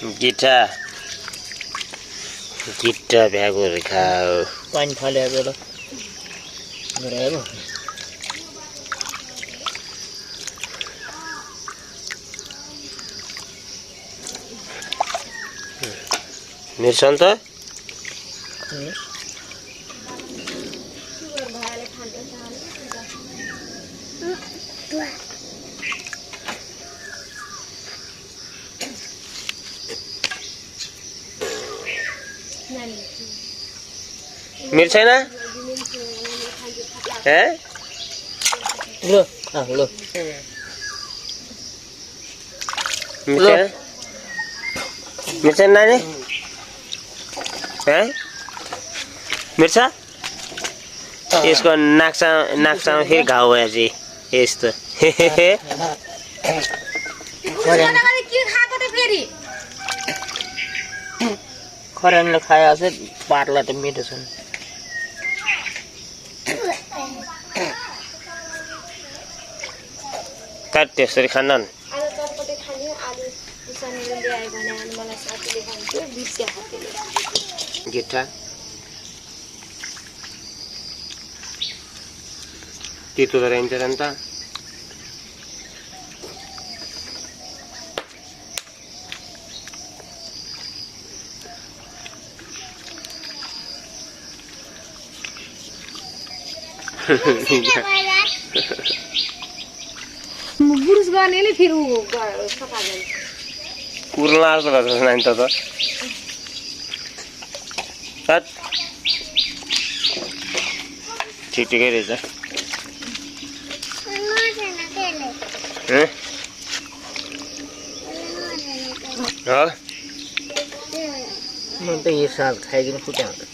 गिट्टा गिट्टा भ्यागोहरू खाऊ पानी फाले बेला गरायो मिर्सन त मिर्च छैन हे लो लो मिर्च नानी हैं मिर्चा यसको नाक्सामा फेरि घाउ भयो चाहिँ यस्तो खरानले खायो चाहिँ पार्ला त मिठो छ काट त्यसरी खान्न गिट्टा तितो त रहन्छ नि त बुरुस गर्नेले फेरि सफा गर्ने कुर्न जस्तो भएको नानी त ठिकै रहेछ म त यो साग खाइदिनु फुट्या हुन्छ